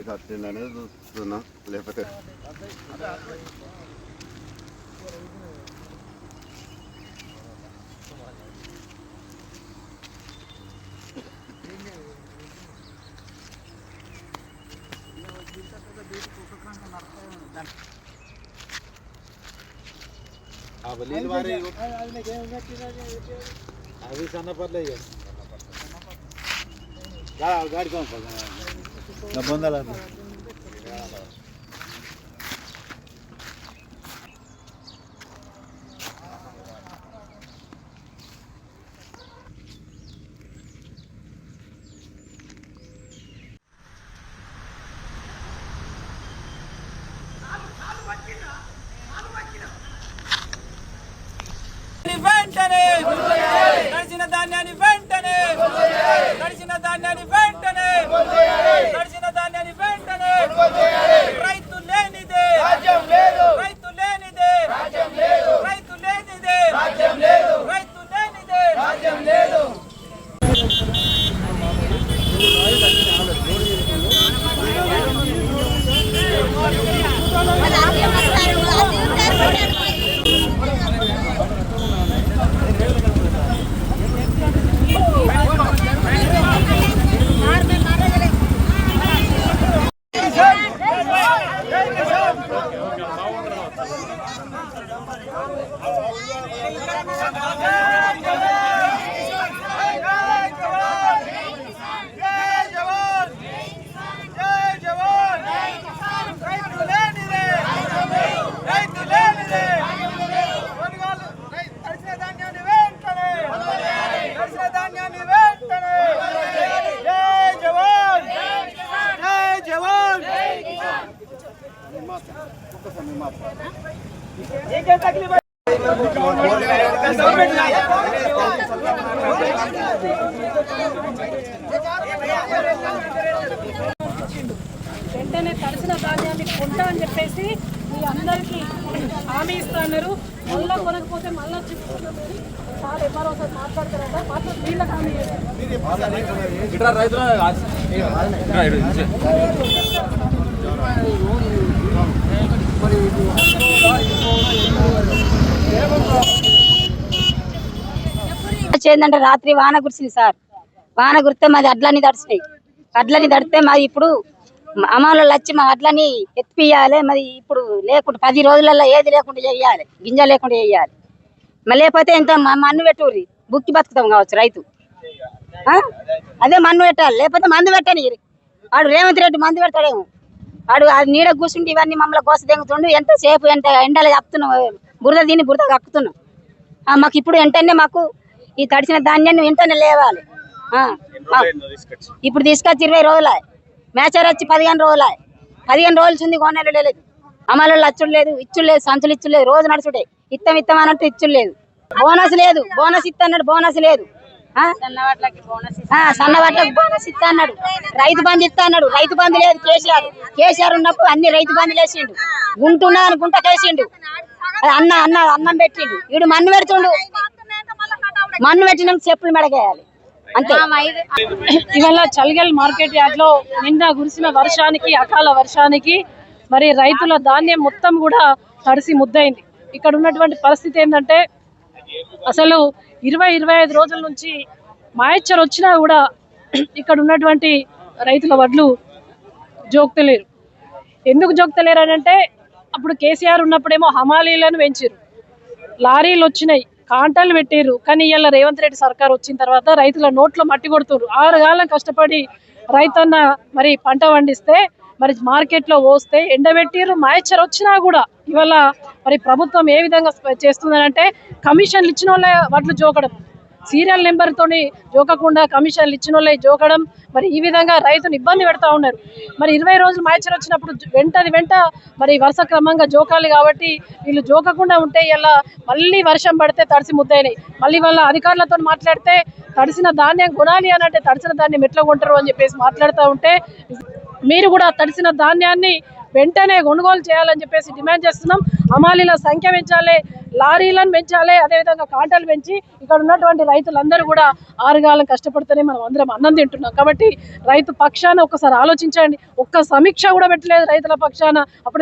వచ్చిందనే చూస్తున్నా లేకపోతే అవి సన్నపర్లే గాడి బొందాల వెంటనే తడిసిన ధాన్యాన్ని వెంటనే తడిసిన ధాన్యాన్ని వెంటనే తడిసిన ధాన్యాన్ని వెంటనే రైతు లేనిదే రాజ్యం లేదు రైతు లేనిదే రాజ్యం లేదు రైతు లేనిదే రాజ్యం లేదు రైతు లేనిదే రాజ్యం లేదు వెంటనే తడిసిన ధాన్యాన్ని కొంటా అని చెప్పేసి మీ అందరికీ హామీ ఇస్తున్నారు. మళ్ళీ కొనకపోతే మళ్ళీ చాలా ఎవరో ఒకసారి మాట్లాడతారట. మాత్రం వీళ్ళకి హామీ ఏంటంటే రాత్రి వాన కురిసింది సార్. వాన కురిస్తే మాది అడ్లన్నీ తడిచినాయి. అడ్లని తడితే మాది ఇప్పుడు అమలు వచ్చి మా అడ్లని ఎత్తిపియాలి. మరి ఇప్పుడు లేకుండా 10 రోజులలో ఏది లేకుండా చేయాలి, గింజ లేకుండా చేయాలి. మళ్ళీ లేకపోతే ఎంత మన్ను పెట్టుర్రి బుక్కి బతుకుతాం కావచ్చు రైతు. అదే మన్ను పెట్టాలి, లేకపోతే మందు పెట్టని. వాడు రేవంత్ రెడ్డి మందు పెడతాడేమో. వాడు అది నీడ కూర్చుంటే ఇవన్నీ మమ్మల్ని కోస దింగుతుండు. ఎంతసేపు ఎండలు కప్పుతున్నాం, బురద దీన్ని బురద కక్కుతున్నాం. మాకు ఇప్పుడు వెంటనే మాకు ఈ తడిసిన ధాన్యాన్ని వెంటనే లేవాలి. ఇప్పుడు తీసుకొచ్చి 20 రోజులు మేచర్ వచ్చి 15 రోజులు 15 రోజులు ఉంది. కొనేలు లేదు, అమలు అచ్చుడు లేదు, ఇచ్చుడు లేదు, సంచులు ఇచ్చుడు లేదు. రోజు నడుచుడే ఇత్తం అన్నట్టు ఇచ్చుడు లేదు. బోనస్ లేదు, బోనస్ ఇస్తా అన్నాడు, బోనస్ లేదు. సన్నవాట్లకు బోనస్ ఇస్తా అన్నాడు, రైతు బంధు ఇస్తా అన్నాడు, రైతు బంధు లేదు. కేసీఆర్ ఉన్నప్పుడు అన్ని రైతు బంధులు వేసిండు. గుంటున్నా అనుకుంటా కేసిండు. అన్నం పెట్టిండు. వీడు మన్ను పెడుతుండు. మన్ను పెట్టినాక చెప్పులు మెడకేయాలి అంతే. ఇవాళ చలిగల్ మార్కెట్ యార్డ్ లో నిన్న కురిసిన వర్షానికి, అకాల వర్షానికి మరి రైతుల ధాన్యం మొత్తం కూడా తడిసి ముద్దయింది. ఇక్కడ ఉన్నటువంటి పరిస్థితి ఏంటంటే అసలు 20-25 రోజుల నుంచి మాయచ్చర్ వచ్చినా కూడా ఇక్కడ ఉన్నటువంటి రైతుల వడ్లు జోక్తలేరు. ఎందుకు జోక్తలేరు అని అంటే అప్పుడు కేసీఆర్ ఉన్నప్పుడేమో హమాలీలను పెంచారు, లారీలు వచ్చినాయి, కాంటాలు పెట్టారు. కానీ ఇవాళ రేవంత్ రెడ్డి సర్కార్ వచ్చిన తర్వాత రైతుల నోట్లో మట్టి కొడుతున్నారు. 6 కాలం కష్టపడి రైతన్న మరి పంట పండిస్తే మరి మార్కెట్లో పోస్తే ఎండబెట్టిరు. మాయచ్చర్ వచ్చినా కూడా ఇవాళ మరి ప్రభుత్వం ఏ విధంగా చేస్తుందనంటే కమిషన్లు ఇచ్చిన వాళ్ళే వడ్లు జోకడం, సీరియల్ నెంబర్తోని జోకకుండా కమిషన్లు ఇచ్చిన వాళ్ళే జోకడం. మరి ఈ విధంగా రైతును ఇబ్బంది పెడతా ఉన్నారు. మరి 20 రోజులు మాయచ్చర్ వచ్చినప్పుడు వెంట మరి వరుస క్రమంగా జోకాలి కాబట్టి వీళ్ళు జోకకుండా ఉంటే ఇలా మళ్ళీ వర్షం పడితే తడిసి ముద్దయినాయి. మళ్ళీ వాళ్ళ అధికారులతో మాట్లాడితే తడిసిన ధాన్యం కొనాలి అని అంటే తడిసిన ధాన్యం ఎట్లా కొంటారు అని చెప్పేసి మాట్లాడుతూ ఉంటే మీరు కూడా తడిసిన ధాన్యాన్ని వెంటనే కొనుగోలు చేయాలని చెప్పేసి డిమాండ్ చేస్తున్నాం. హమాలీల సంఖ్య పెంచాలి, లారీలను పెంచాలి, అదేవిధంగా కాంటాలు పెంచి ఇక్కడ ఉన్నటువంటి రైతులందరూ కూడా ఆరుగాలం కష్టపడితేనే మనం అందరం అన్నం తింటున్నాం. కాబట్టి రైతు పక్షాన ఒకసారి ఆలోచించండి. ఒక్క సమీక్ష కూడా పెట్టలేదు రైతుల పక్షాన. అప్పుడు